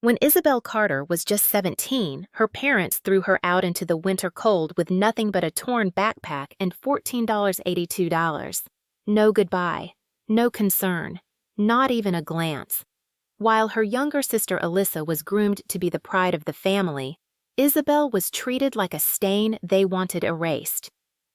When Isabel Carter was just 17, her parents threw her out into the winter cold with nothing but a torn backpack and $14.82. No goodbye, no concern, not even a glance. While her younger sister Alyssa was groomed to be the pride of the family, Isabel was treated like a stain they wanted erased.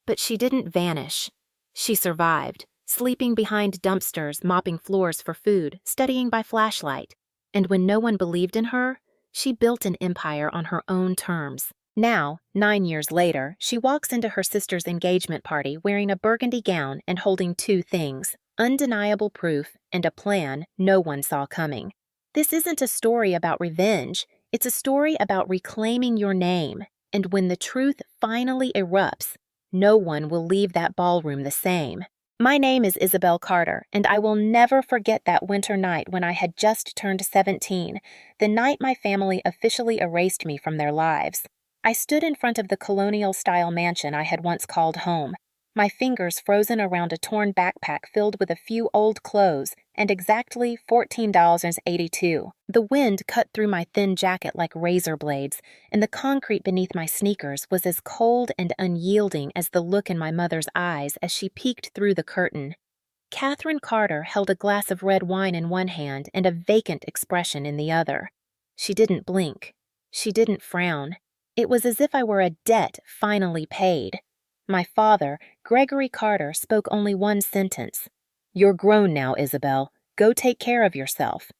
But she didn't vanish. She survived, sleeping behind dumpsters, mopping floors for food, studying by flashlight. And when no one believed in her, she built an empire on her own terms. Now, 9 years later, she walks into her sister's engagement party wearing a burgundy gown and holding two things: undeniable proof and a plan no one saw coming. This isn't a story about revenge. It's a story about reclaiming your name. And when the truth finally erupts, no one will leave that ballroom the same. My name is Isabel Carter, and I will never forget that winter night when I had just turned 17, the night my family officially erased me from their lives. I stood in front of the colonial-style mansion I had once called home, my fingers frozen around a torn backpack filled with a few old clothes and exactly $14.82. The wind cut through my thin jacket like razor blades, and the concrete beneath my sneakers was as cold and unyielding as the look in my mother's eyes as she peeked through the curtain. Catherine Carter held a glass of red wine in one hand and a vacant expression in the other. She didn't blink. She didn't frown. It was as if I were a debt finally paid. My father, Gregory Carter, spoke only one sentence. "You're grown now, Isabel. Go take care of yourself."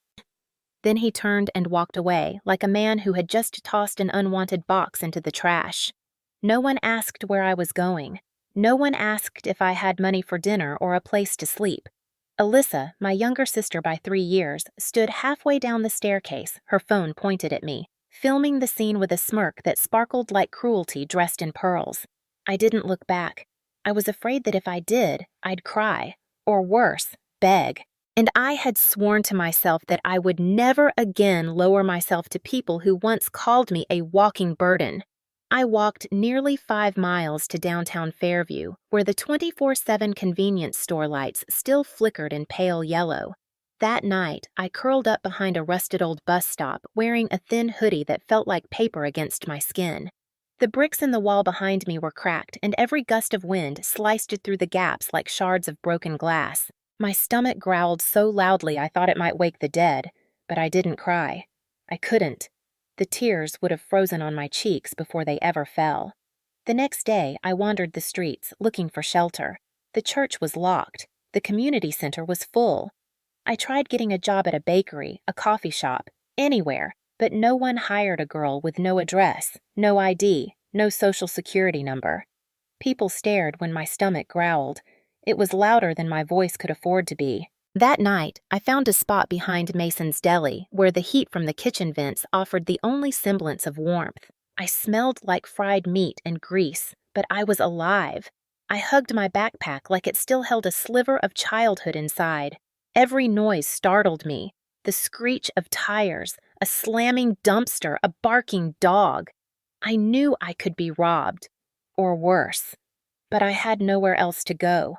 Then he turned and walked away, like a man who had just tossed an unwanted box into the trash. No one asked where I was going. No one asked if I had money for dinner or a place to sleep. Alyssa, my younger sister by 3 years, stood halfway down the staircase, her phone pointed at me, filming the scene with a smirk that sparkled like cruelty dressed in pearls. I didn't look back. I was afraid that if I did, I'd cry, or worse, beg. And I had sworn to myself that I would never again lower myself to people who once called me a walking burden. I walked nearly 5 miles to downtown Fairview, where the 24/7 convenience store lights still flickered in pale yellow. That night, I curled up behind a rusted old bus stop, wearing a thin hoodie that felt like paper against my skin. The bricks in the wall behind me were cracked, and every gust of wind sliced it through the gaps like shards of broken glass. My stomach growled so loudly I thought it might wake the dead, but I didn't cry. I couldn't. The tears would have frozen on my cheeks before they ever fell. The next day, I wandered the streets, looking for shelter. The church was locked. The community center was full. I tried getting a job at a bakery, a coffee shop, anywhere, but no one hired a girl with no address, no ID, no social security number. People stared when my stomach growled. It was louder than my voice could afford to be. That night, I found a spot behind Mason's Deli where the heat from the kitchen vents offered the only semblance of warmth. I smelled like fried meat and grease, but I was alive. I hugged my backpack like it still held a sliver of childhood inside. Every noise startled me. The screech of tires, a slamming dumpster, a barking dog. I knew I could be robbed, or worse, but I had nowhere else to go.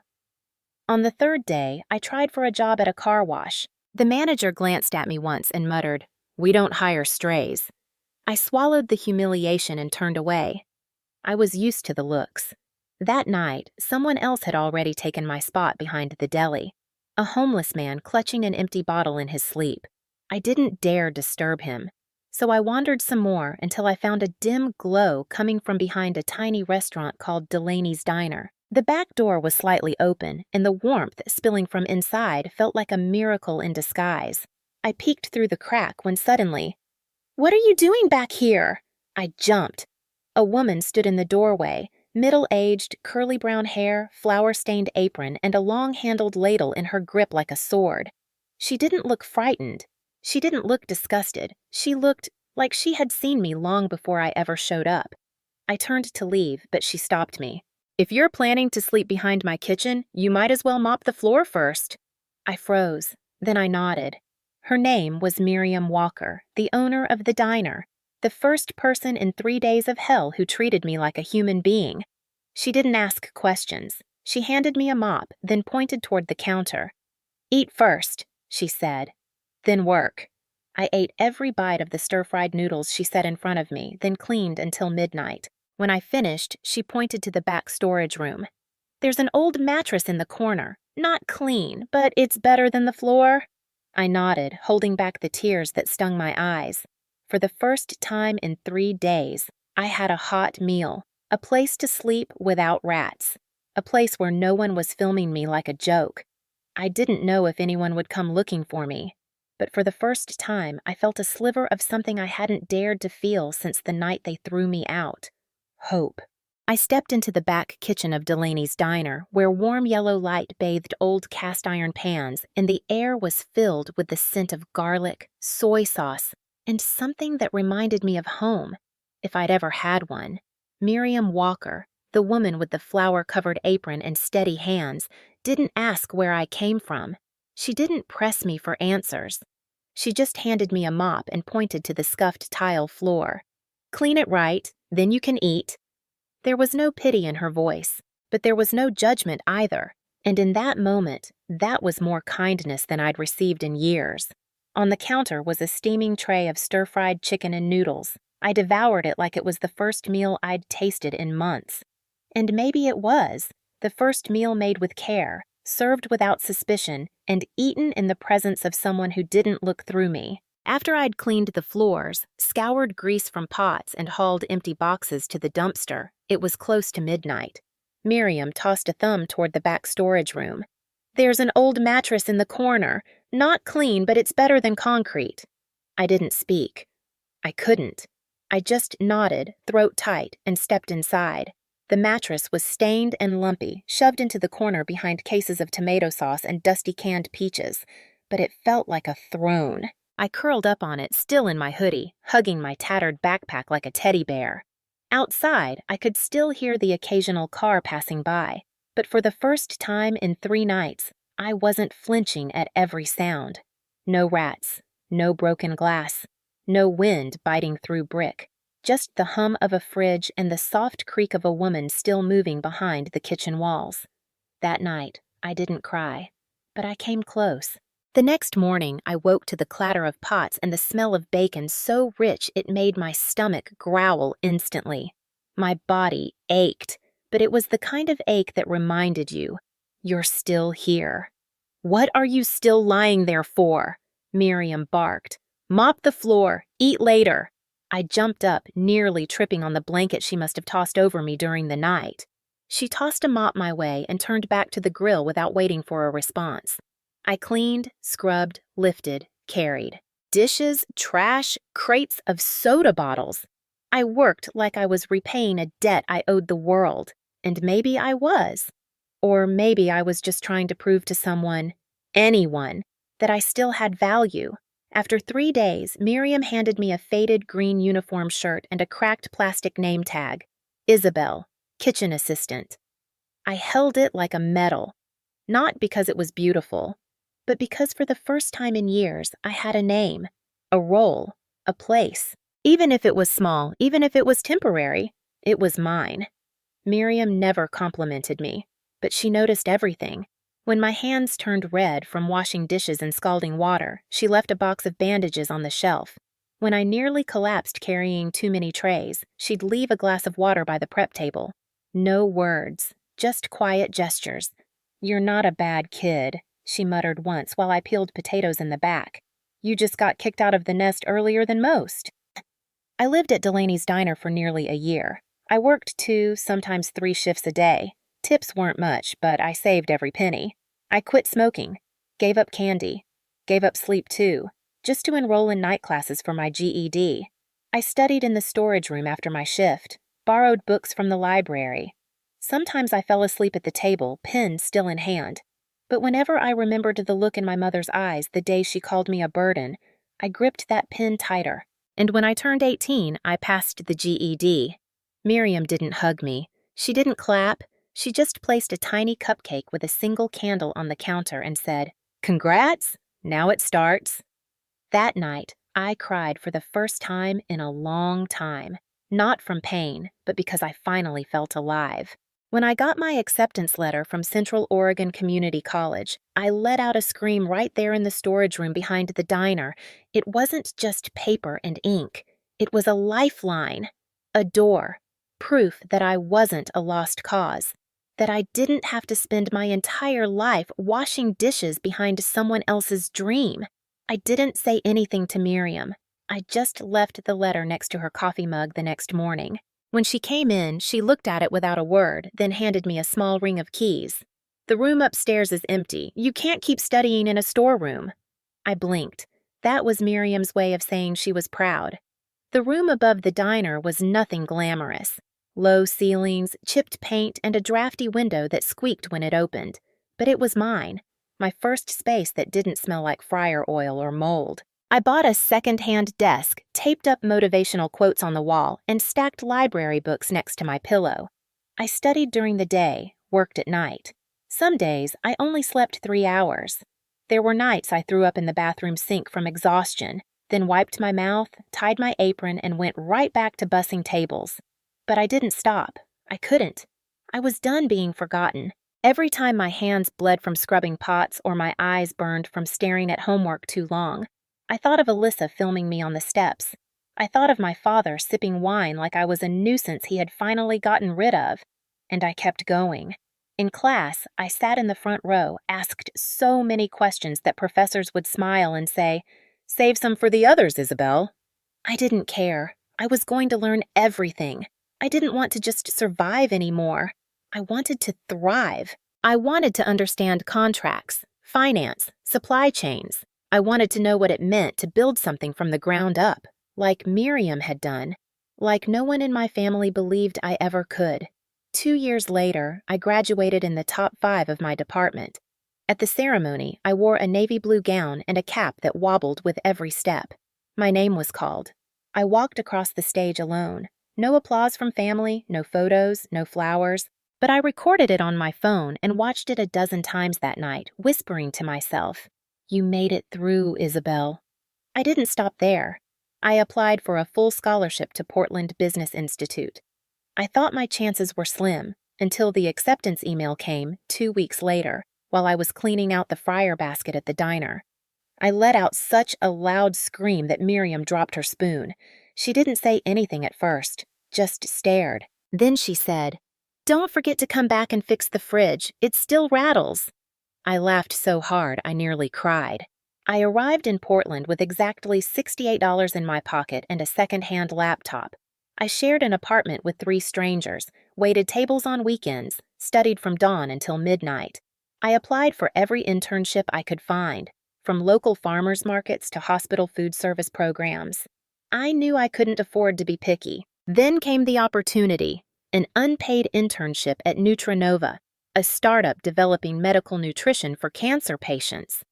On the third day, I tried for a job at a car wash. The manager glanced at me once and muttered, "We don't hire strays." I swallowed the humiliation and turned away. I was used to the looks. That night, someone else had already taken my spot behind the deli. A homeless man clutching an empty bottle in his sleep. I didn't dare disturb him, so I wandered some more until I found a dim glow coming from behind a tiny restaurant called Delaney's Diner. The back door was slightly open, and the warmth spilling from inside felt like a miracle in disguise. I peeked through the crack when suddenly, "What are you doing back here?" I jumped. A woman stood in the doorway, middle-aged, curly brown hair, flour-stained apron, and a long-handled ladle in her grip like a sword. She didn't look frightened. She didn't look disgusted. She looked like she had seen me long before I ever showed up. I turned to leave, but she stopped me. "If you're planning to sleep behind my kitchen, you might as well mop the floor first." I froze. Then I nodded. Her name was Miriam Walker, the owner of the diner, the first person in 3 days of hell who treated me like a human being. She didn't ask questions. She handed me a mop, then pointed toward the counter. "Eat first," she said. "Then work." I ate every bite of the stir-fried noodles she set in front of me, then cleaned until midnight. When I finished, she pointed to the back storage room. "There's an old mattress in the corner. Not clean, but it's better than the floor." I nodded, holding back the tears that stung my eyes. For the first time in 3 days, I had a hot meal, a place to sleep without rats, a place where no one was filming me like a joke. I didn't know if anyone would come looking for me, but for the first time, I felt a sliver of something I hadn't dared to feel since the night they threw me out. Hope. I stepped into the back kitchen of Delaney's diner, where warm yellow light bathed old cast-iron pans, and the air was filled with the scent of garlic, soy sauce, and something that reminded me of home, if I'd ever had one. Miriam Walker, the woman with the flour-covered apron and steady hands, didn't ask where I came from. She didn't press me for answers. She just handed me a mop and pointed to the scuffed tile floor. "Clean it right, then you can eat." There was no pity in her voice, but there was no judgment either, and in that moment, that was more kindness than I'd received in years. On the counter was a steaming tray of stir-fried chicken and noodles. I devoured it like it was the first meal I'd tasted in months. And maybe it was, the first meal made with care, served without suspicion, and eaten in the presence of someone who didn't look through me. After I'd cleaned the floors, scoured grease from pots, and hauled empty boxes to the dumpster, it was close to midnight. Miriam tossed a thumb toward the back storage room. "There's an old mattress in the corner. Not clean, but it's better than concrete." I didn't speak. I couldn't. I just nodded, throat tight, and stepped inside. The mattress was stained and lumpy, shoved into the corner behind cases of tomato sauce and dusty canned peaches, but it felt like a throne. I curled up on it, still in my hoodie, hugging my tattered backpack like a teddy bear. Outside, I could still hear the occasional car passing by, but for the first time in 3 nights, I wasn't flinching at every sound. No rats, no broken glass, no wind biting through brick, just the hum of a fridge and the soft creak of a woman still moving behind the kitchen walls. That night, I didn't cry, but I came close. The next morning, I woke to the clatter of pots and the smell of bacon so rich it made my stomach growl instantly. My body ached, but it was the kind of ache that reminded you, you're still here. "What are you still lying there for?" Miriam barked. "Mop the floor. Eat later." I jumped up, nearly tripping on the blanket she must have tossed over me during the night. She tossed a mop my way and turned back to the grill without waiting for a response. I cleaned, scrubbed, lifted, carried. Dishes, trash, crates of soda bottles. I worked like I was repaying a debt I owed the world, and maybe I was. Or maybe I was just trying to prove to someone, anyone, that I still had value. After 3 days, Miriam handed me a faded green uniform shirt and a cracked plastic name tag. Isabel, kitchen assistant. I held it like a medal, not because it was beautiful, but because for the first time in years, I had a name, a role, a place. Even if it was small, even if it was temporary, it was mine. Miriam never complimented me, but she noticed everything. When my hands turned red from washing dishes in scalding water, she left a box of bandages on the shelf. When I nearly collapsed carrying too many trays, she'd leave a glass of water by the prep table. No words, just quiet gestures. "You're not a bad kid," she muttered once while I peeled potatoes in the back. "You just got kicked out of the nest earlier than most." I lived at Delaney's diner for nearly a year. I worked 2, sometimes 3 shifts a day. Tips weren't much, but I saved every penny. I quit smoking, gave up candy, gave up sleep too, just to enroll in night classes for my GED. I studied in the storage room after my shift, borrowed books from the library. Sometimes I fell asleep at the table, pen still in hand. But whenever I remembered the look in my mother's eyes the day she called me a burden, I gripped that pen tighter. And when I turned 18, I passed the GED. Miriam didn't hug me. She didn't clap. She just placed a tiny cupcake with a single candle on the counter and said, "Congrats! Now it starts." That night, I cried for the first time in a long time. Not from pain, but because I finally felt alive. When I got my acceptance letter from Central Oregon Community College, I let out a scream right there in the storage room behind the diner. It wasn't just paper and ink. It was a lifeline, a door, proof that I wasn't a lost cause, that I didn't have to spend my entire life washing dishes behind someone else's dream. I didn't say anything to Miriam. I just left the letter next to her coffee mug the next morning. When she came in, she looked at it without a word, then handed me a small ring of keys. "The room upstairs is empty. You can't keep studying in a storeroom." I blinked. That was Miriam's way of saying she was proud. The room above the diner was nothing glamorous. Low ceilings, chipped paint, and a drafty window that squeaked when it opened. But it was mine, my first space that didn't smell like fryer oil or mold. I bought a second-hand desk, taped up motivational quotes on the wall, and stacked library books next to my pillow. I studied during the day, worked at night. Some days, I only slept 3 hours. There were nights I threw up in the bathroom sink from exhaustion, then wiped my mouth, tied my apron, and went right back to bussing tables. But I didn't stop. I couldn't. I was done being forgotten. Every time my hands bled from scrubbing pots or my eyes burned from staring at homework too long, I thought of Alyssa filming me on the steps. I thought of my father sipping wine like I was a nuisance he had finally gotten rid of. And I kept going. In class, I sat in the front row, asked so many questions that professors would smile and say, "Save some for the others, Isabel." I didn't care. I was going to learn everything. I didn't want to just survive anymore. I wanted to thrive. I wanted to understand contracts, finance, supply chains. I wanted to know what it meant to build something from the ground up, like Miriam had done, like no one in my family believed I ever could. 2 years later, I graduated in the top 5 of my department. At the ceremony, I wore a navy blue gown and a cap that wobbled with every step. My name was called. I walked across the stage alone. No applause from family, no photos, no flowers. But I recorded it on my phone and watched it a dozen times that night, whispering to myself, "You made it through, Isabel." I didn't stop there. I applied for a full scholarship to Portland Business Institute. I thought my chances were slim until the acceptance email came 2 weeks later while I was cleaning out the fryer basket at the diner. I let out such a loud scream that Miriam dropped her spoon. She didn't say anything at first, just stared. Then she said, "Don't forget to come back and fix the fridge. It still rattles." I laughed so hard I nearly cried. I arrived in Portland with exactly $68 in my pocket and a second-hand laptop. I shared an apartment with 3 strangers, waited tables on weekends, studied from dawn until midnight. I applied for every internship I could find, from local farmers markets to hospital food service programs. I knew I couldn't afford to be picky. Then came the opportunity, an unpaid internship at Nutrinova, a startup developing medical nutrition for cancer patients.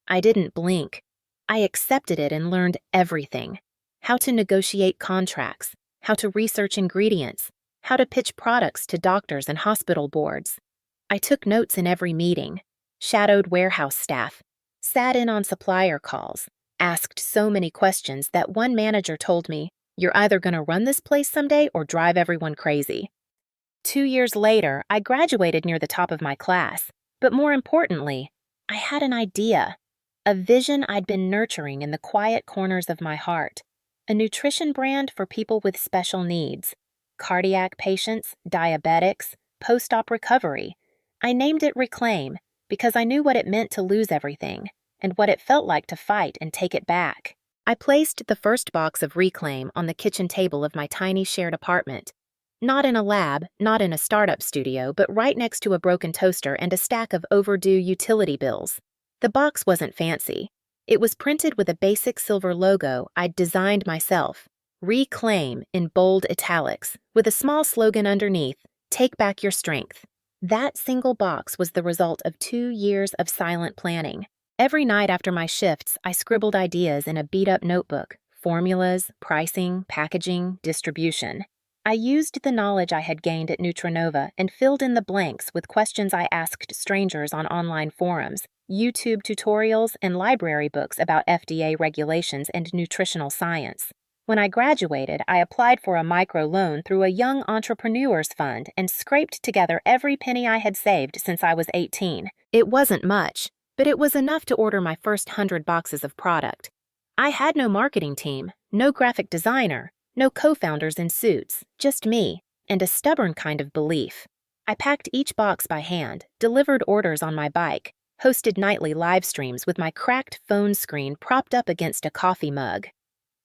I didn't blink. I accepted it and learned everything. How to negotiate contracts, how to research ingredients, how to pitch products to doctors and hospital boards. I took notes in every meeting, shadowed warehouse staff, sat in on supplier calls, asked so many questions that one manager told me, "You're either going to run this place someday or drive everyone crazy." 2 years later, I graduated near the top of my class, but more importantly, I had an idea, a vision I'd been nurturing in the quiet corners of my heart, a nutrition brand for people with special needs, cardiac patients, diabetics, post-op recovery. I named it Reclaim because I knew what it meant to lose everything and what it felt like to fight and take it back. I placed the first box of Reclaim on the kitchen table of my tiny shared apartment. Not in a lab, not in a startup studio, but right next to a broken toaster and a stack of overdue utility bills. The box wasn't fancy. It was printed with a basic silver logo I'd designed myself, Reclaim in bold italics, with a small slogan underneath, "Take back your strength." That single box was the result of 2 years of silent planning. Every night after my shifts, I scribbled ideas in a beat-up notebook, formulas, pricing, packaging, distribution. I used the knowledge I had gained at Nutrinova and filled in the blanks with questions I asked strangers on online forums, YouTube tutorials, and library books about FDA regulations and nutritional science. When I graduated, I applied for a microloan through a young entrepreneurs fund and scraped together every penny I had saved since I was 18. It wasn't much, but it was enough to order my first 100 boxes of product. I had no marketing team, no graphic designer, no co-founders in suits, just me, and a stubborn kind of belief. I packed each box by hand, delivered orders on my bike, hosted nightly live streams with my cracked phone screen propped up against a coffee mug.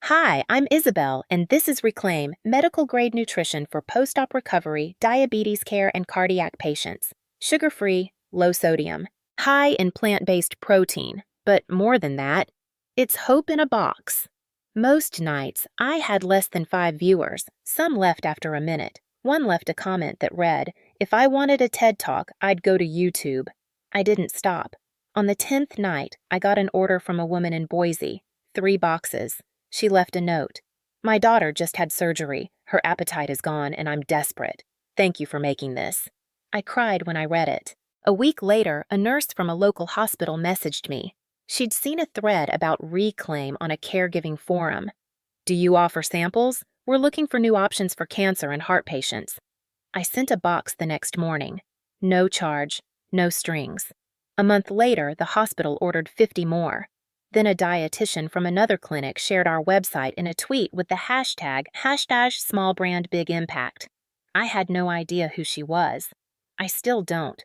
Hi, I'm Isabel, and this is Reclaim, medical-grade nutrition for post-op recovery, diabetes care, and cardiac patients. Sugar-free, low sodium, high in plant-based protein, but more than that, it's hope in a box. Most nights, I had less than 5 viewers. Some left after a minute. One left a comment that read, "If I wanted a TED Talk, I'd go to YouTube." I didn't stop. On the 10th night, I got an order from a woman in Boise, 3 boxes. She left a note. "My daughter just had surgery. Her appetite is gone, and I'm desperate. Thank you for making this." I cried when I read it. A week later, a nurse from a local hospital messaged me. She'd seen a thread about Reclaim on a caregiving forum. "Do you offer samples? We're looking for new options for cancer and heart patients." I sent a box the next morning. No charge, no strings. A month later, the hospital ordered 50 more. Then a dietitian from another clinic shared our website in a tweet with the hashtag #SmallBrandBigImpact. I had no idea who she was. I still don't.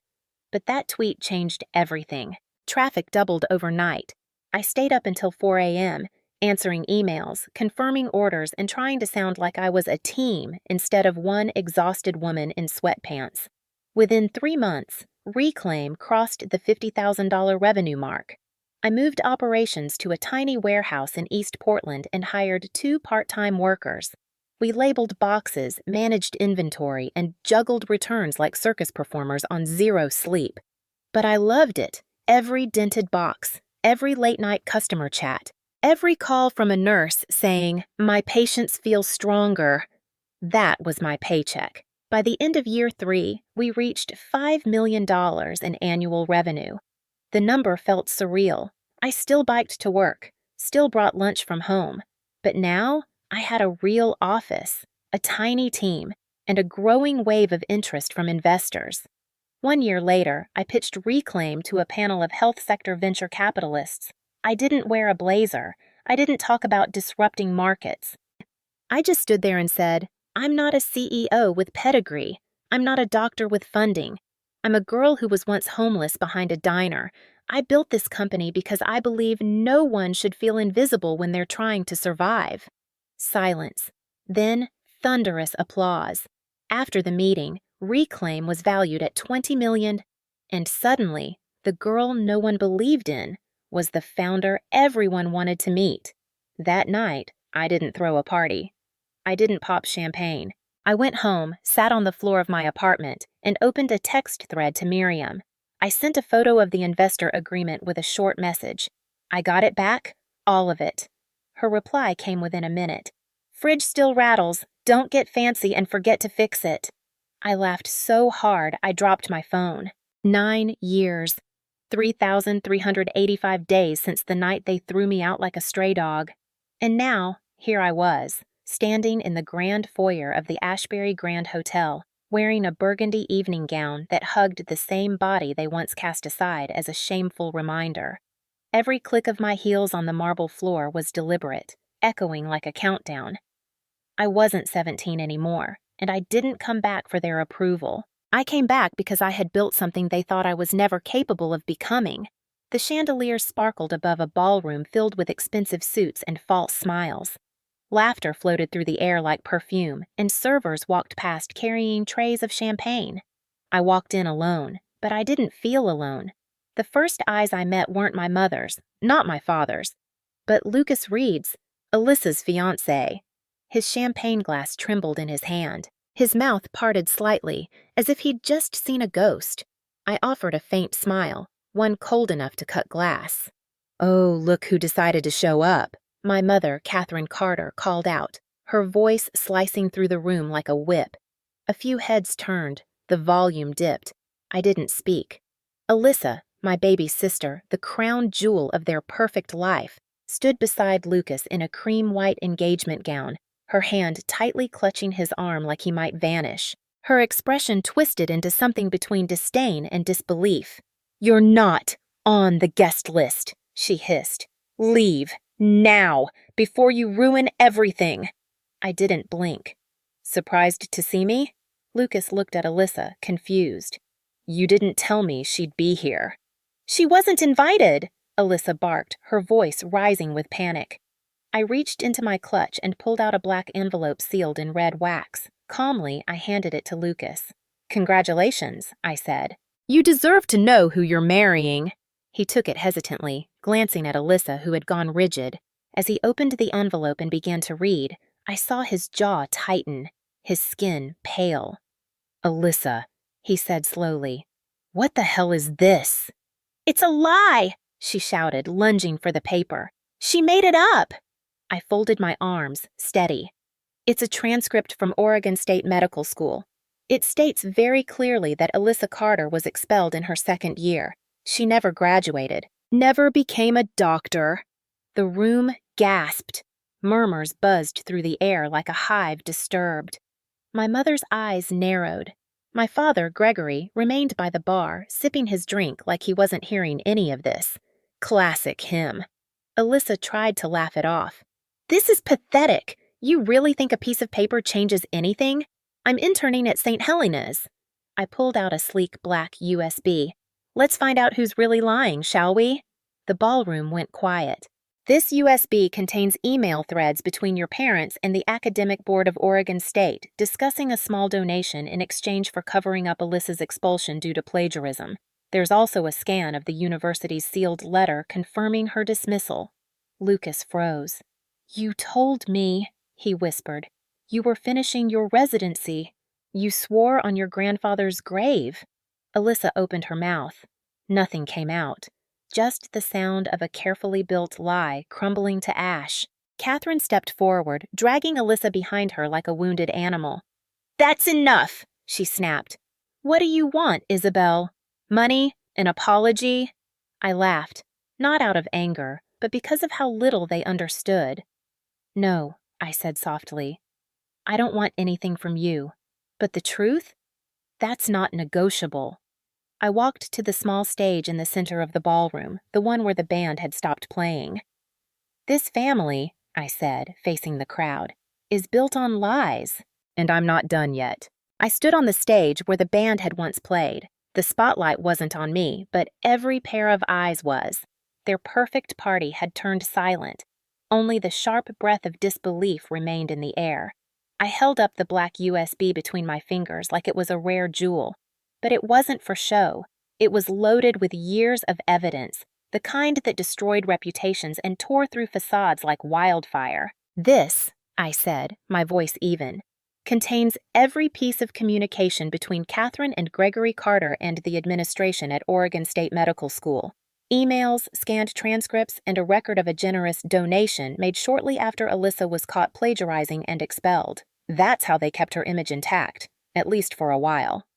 But that tweet changed everything. Traffic doubled overnight. I stayed up until 4 a.m., answering emails, confirming orders, and trying to sound like I was a team instead of one exhausted woman in sweatpants. Within 3 months, Reclaim crossed the $50,000 revenue mark. I moved operations to a tiny warehouse in East Portland and hired 2 part-time workers. We labeled boxes, managed inventory, and juggled returns like circus performers on 0 sleep. But I loved it. Every dented box, every late-night customer chat, every call from a nurse saying, "My patients feel stronger." That was my paycheck. By the end of year 3, we reached $5 million in annual revenue. The number felt surreal. I still biked to work, still brought lunch from home. But now, I had a real office, a tiny team, and a growing wave of interest from investors. 1 year later, I pitched Reclaim to a panel of health sector venture capitalists. I didn't wear a blazer. I didn't talk about disrupting markets. I just stood there and said, "I'm not a CEO with pedigree. I'm not a doctor with funding. I'm a girl who was once homeless behind a diner. I built this company because I believe no one should feel invisible when they're trying to survive." Silence. Then, thunderous applause. After the meeting, Reclaim was valued at $20 million, and suddenly, the girl no one believed in was the founder everyone wanted to meet. That night, I didn't throw a party. I didn't pop champagne. I went home, sat on the floor of my apartment, and opened a text thread to Miriam. I sent a photo of the investor agreement with a short message. "I got it back, all of it." Her reply came within a minute. "Fridge still rattles. Don't get fancy and forget to fix it." I laughed so hard I dropped my phone. 9 years. 3,385 days since the night they threw me out like a stray dog. And now, here I was, standing in the grand foyer of the Ashbury Grand Hotel, wearing a burgundy evening gown that hugged the same body they once cast aside as a shameful reminder. Every click of my heels on the marble floor was deliberate, echoing like a countdown. I wasn't 17 anymore, and I didn't come back for their approval. I came back because I had built something they thought I was never capable of becoming. The chandelier sparkled above a ballroom filled with expensive suits and false smiles. Laughter floated through the air like perfume, and servers walked past carrying trays of champagne. I walked in alone, but I didn't feel alone. The first eyes I met weren't my mother's, not my father's, but Lucas Reed's, Alyssa's fiancé. His champagne glass trembled in his hand. His mouth parted slightly, as if he'd just seen a ghost. I offered a faint smile, one cold enough to cut glass. "Oh, look who decided to show up," my mother, Catherine Carter, called out, her voice slicing through the room like a whip. A few heads turned, the volume dipped. I didn't speak. Alyssa, my baby sister, the crown jewel of their perfect life, stood beside Lucas in a cream-white engagement gown, her hand tightly clutching his arm like he might vanish. Her expression twisted into something between disdain and disbelief. "You're not on the guest list," she hissed. "Leave, now, before you ruin everything." I didn't blink. "Surprised to see me?" Lucas looked at Alyssa, confused. "You didn't tell me she'd be here." "She wasn't invited," Alyssa barked, her voice rising with panic. I reached into my clutch and pulled out a black envelope sealed in red wax. Calmly, I handed it to Lucas. "Congratulations," I said. "You deserve to know who you're marrying." He took it hesitantly, glancing at Alyssa, who had gone rigid. As he opened the envelope and began to read, I saw his jaw tighten, his skin pale. "Alyssa," he said slowly, "what the hell is this?" "It's a lie!" she shouted, lunging for the paper. "She made it up!" I folded my arms, steady. "It's a transcript from Oregon State Medical School. It states very clearly that Alyssa Carter was expelled in her second year. She never graduated, never became a doctor." The room gasped. Murmurs buzzed through the air like a hive disturbed. My mother's eyes narrowed. My father, Gregory, remained by the bar, sipping his drink like he wasn't hearing any of this. Classic him. Alyssa tried to laugh it off. "This is pathetic. You really think a piece of paper changes anything? I'm interning at St. Helena's." I pulled out a sleek black USB. "Let's find out who's really lying, shall we?" The ballroom went quiet. "This USB contains email threads between your parents and the Academic Board of Oregon State discussing a small donation in exchange for covering up Alyssa's expulsion due to plagiarism. There's also a scan of the university's sealed letter confirming her dismissal." Lucas froze. "You told me," he whispered. "You were finishing your residency. You swore on your grandfather's grave." Alyssa opened her mouth. Nothing came out. Just the sound of a carefully built lie crumbling to ash. Catherine stepped forward, dragging Alyssa behind her like a wounded animal. "That's enough," she snapped. "What do you want, Isabel? Money? An apology?" I laughed, not out of anger, but because of how little they understood. "No," I said softly. "I don't want anything from you. But the truth? That's not negotiable." I walked to the small stage in the center of the ballroom, the one where the band had stopped playing. "This family," I said, facing the crowd, "is built on lies. And I'm not done yet." I stood on the stage where the band had once played. The spotlight wasn't on me, but every pair of eyes was. Their perfect party had turned silent. Only the sharp breath of disbelief remained in the air. I held up the black USB between my fingers like it was a rare jewel. But it wasn't for show. It was loaded with years of evidence, the kind that destroyed reputations and tore through facades like wildfire. "This," I said, my voice even, "contains every piece of communication between Catherine and Gregory Carter and the administration at Oregon State Medical School. Emails, scanned transcripts, and a record of a generous donation made shortly after Alyssa was caught plagiarizing and expelled. That's how they kept her image intact, at least for a while."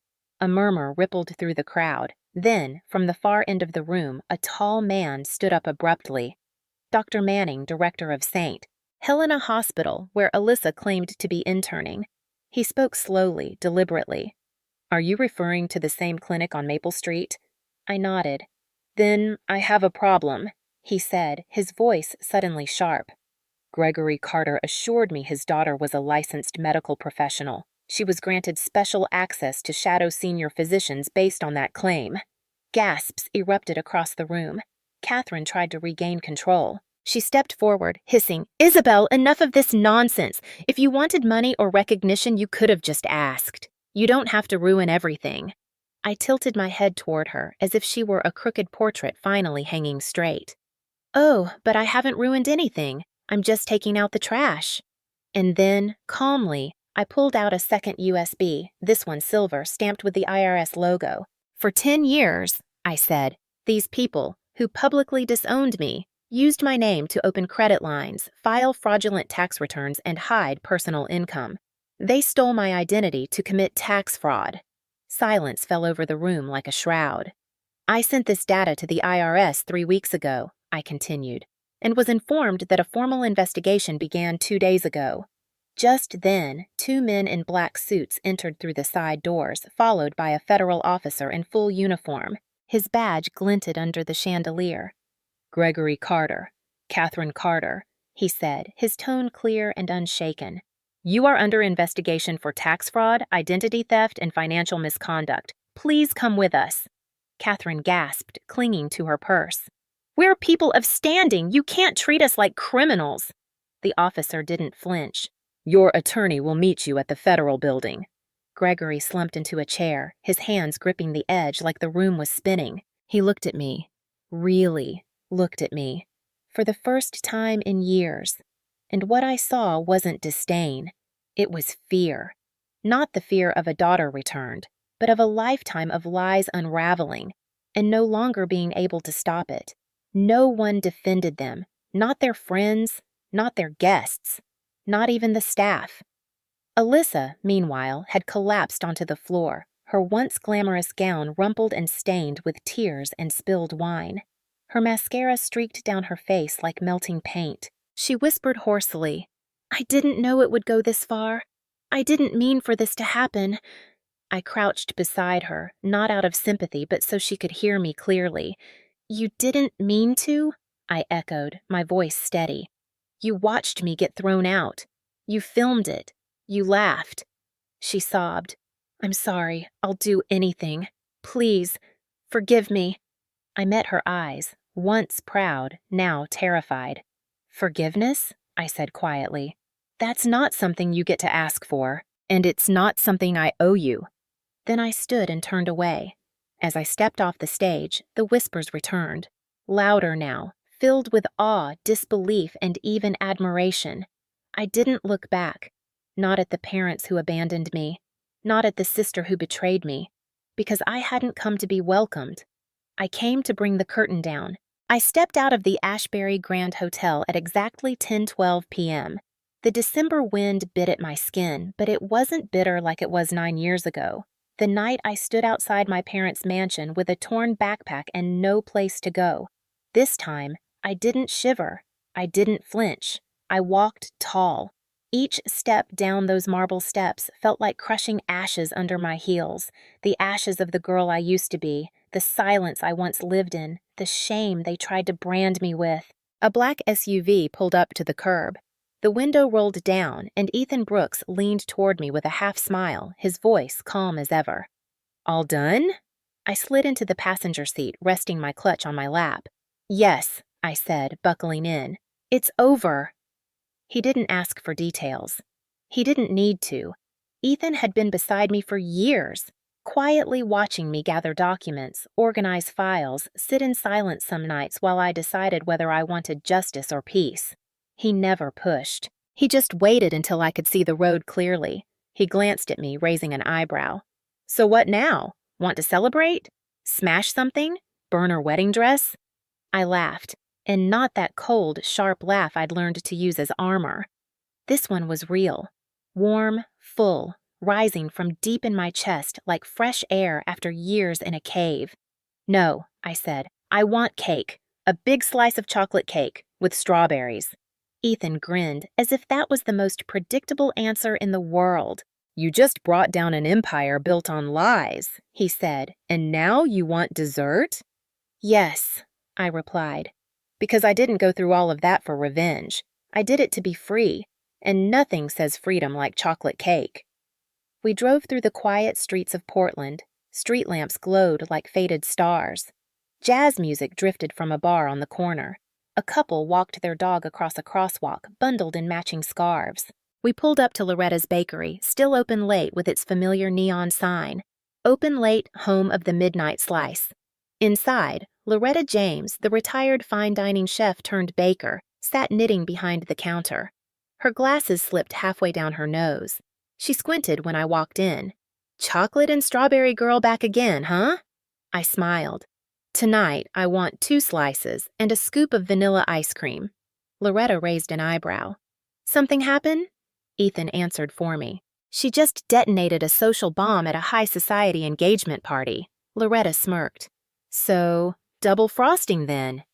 A murmur rippled through the crowd. Then, from the far end of the room, a tall man stood up abruptly. "Dr. Manning, director of St. Helena Hospital, where Alyssa claimed to be interning." He spoke slowly, deliberately. "Are you referring to the same clinic on Maple Street?" I nodded. "Then I have a problem," he said, his voice suddenly sharp. "Gregory Carter assured me his daughter was a licensed medical professional. She was granted special access to shadow senior physicians based on that claim." Gasps erupted across the room. Catherine tried to regain control. She stepped forward, hissing, "Isabel, enough of this nonsense. If you wanted money or recognition, you could have just asked. You don't have to ruin everything." I tilted my head toward her, as if she were a crooked portrait finally hanging straight. "Oh, but I haven't ruined anything. I'm just taking out the trash." And then, calmly, I pulled out a second USB, this one silver, stamped with the IRS logo. "For 10 years, I said, these people, who publicly disowned me, used my name to open credit lines, file fraudulent tax returns, and hide personal income. They stole my identity to commit tax fraud." Silence fell over the room like a shroud. "I sent this data to the IRS 3 weeks ago," I continued. and was informed that a formal investigation began 2 days ago. Just then, 2 men in black suits entered through the side doors, followed by a federal officer in full uniform. His badge glinted under the chandelier. "Gregory Carter, Catherine Carter," he said, his tone clear and unshaken. "You are under investigation for tax fraud, identity theft, and financial misconduct. Please come with us." Catherine gasped, clinging to her purse. "We're people of standing. You can't treat us like criminals." The officer didn't flinch. "Your attorney will meet you at the federal building." Gregory slumped into a chair, his hands gripping the edge like the room was spinning. He looked at me. Really looked at me. For the first time in years. And what I saw wasn't disdain. It was fear. Not the fear of a daughter returned, but of a lifetime of lies unraveling, and no longer being able to stop it. No one defended them. Not their friends, not their guests. Not even the staff. Alyssa, meanwhile, had collapsed onto the floor, her once glamorous gown rumpled and stained with tears and spilled wine. Her mascara streaked down her face like melting paint. She whispered hoarsely, "I didn't know it would go this far. I didn't mean for this to happen." I crouched beside her, not out of sympathy, but so she could hear me clearly. "You didn't mean to?" I echoed, my voice steady. "You watched me get thrown out. You filmed it. You laughed." She sobbed. "I'm sorry. I'll do anything. Please, forgive me." I met her eyes, once proud, now terrified. "Forgiveness?" I said quietly. "That's not something you get to ask for, and it's not something I owe you." Then I stood and turned away. As I stepped off the stage, the whispers returned, louder now, filled with awe, disbelief, and even admiration. I didn't look back, not at the parents who abandoned me, not at the sister who betrayed me, because I hadn't come to be welcomed. I came to bring the curtain down. I stepped out of the Ashbury Grand Hotel at exactly 10:12 p.m. The December wind bit at my skin, but it wasn't bitter like it was 9 years ago. The night I stood outside my parents' mansion with a torn backpack and no place to go. This time, I didn't shiver. I didn't flinch. I walked tall. Each step down those marble steps felt like crushing ashes under my heels, the ashes of the girl I used to be, the silence I once lived in, the shame they tried to brand me with. A black SUV pulled up to the curb. The window rolled down, and Ethan Brooks leaned toward me with a half smile, his voice calm as ever. "All done?" I slid into the passenger seat, resting my clutch on my lap. "Yes," I said, buckling in. "It's over." He didn't ask for details. He didn't need to. Ethan had been beside me for years, quietly watching me gather documents, organize files, sit in silence some nights while I decided whether I wanted justice or peace. He never pushed. He just waited until I could see the road clearly. He glanced at me, raising an eyebrow. "So what now? Want to celebrate? Smash something? Burn her wedding dress?" I laughed, and not that cold, sharp laugh I'd learned to use as armor. This one was real, warm, full, rising from deep in my chest like fresh air after years in a cave. "No," I said, "I want cake. A big slice of chocolate cake, with strawberries." Ethan grinned, as if that was the most predictable answer in the world. "You just brought down an empire built on lies," he said, "and now you want dessert?" "Yes," I replied, "because I didn't go through all of that for revenge. I did it to be free, and nothing says freedom like chocolate cake." We drove through the quiet streets of Portland. Street lamps glowed like faded stars. Jazz music drifted from a bar on the corner. A couple walked their dog across a crosswalk, bundled in matching scarves. We pulled up to Loretta's Bakery, still open late with its familiar neon sign. Open late, home of the midnight slice. Inside, Loretta James, the retired fine dining chef turned baker, sat knitting behind the counter. Her glasses slipped halfway down her nose. She squinted when I walked in. "Chocolate and strawberry girl back again, huh?" I smiled. "Tonight, I want 2 slices and a scoop of vanilla ice cream." Loretta raised an eyebrow. "Something happen?" Ethan answered for me. "She just detonated a social bomb at a high society engagement party." Loretta smirked. "So, double frosting then."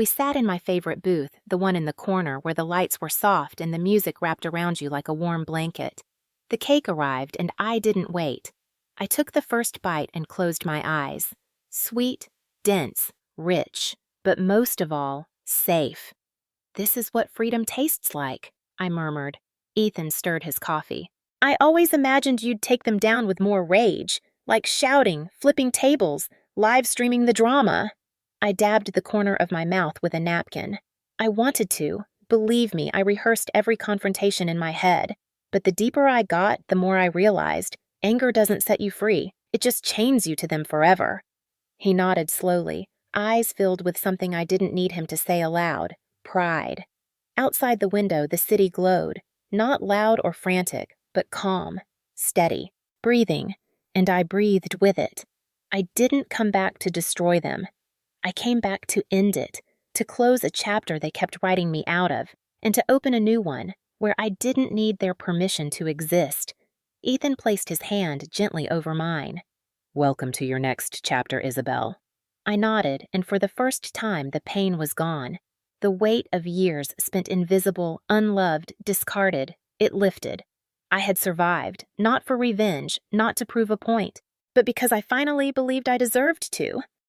We sat in my favorite booth, the one in the corner where the lights were soft and the music wrapped around you like a warm blanket. The cake arrived and I didn't wait. I took the first bite and closed my eyes. Sweet, dense, rich, but most of all, safe. "This is what freedom tastes like," I murmured. Ethan stirred his coffee. "I always imagined you'd take them down with more rage, like shouting, flipping tables, live streaming the drama." I dabbed the corner of my mouth with a napkin. I wanted to. Believe me, I rehearsed every confrontation in my head. But the deeper I got, the more I realized, anger doesn't set you free. It just chains you to them forever. He nodded slowly, eyes filled with something I didn't need him to say aloud: pride. Outside the window, the city glowed, not loud or frantic, but calm, steady, breathing, and I breathed with it. I didn't come back to destroy them. I came back to end it, to close a chapter they kept writing me out of, and to open a new one, where I didn't need their permission to exist. Ethan placed his hand gently over mine. "Welcome to your next chapter, Isabel." I nodded, and for the first time the pain was gone. The weight of years spent invisible, unloved, discarded, it lifted. I had survived, not for revenge, not to prove a point, but because I finally believed I deserved to.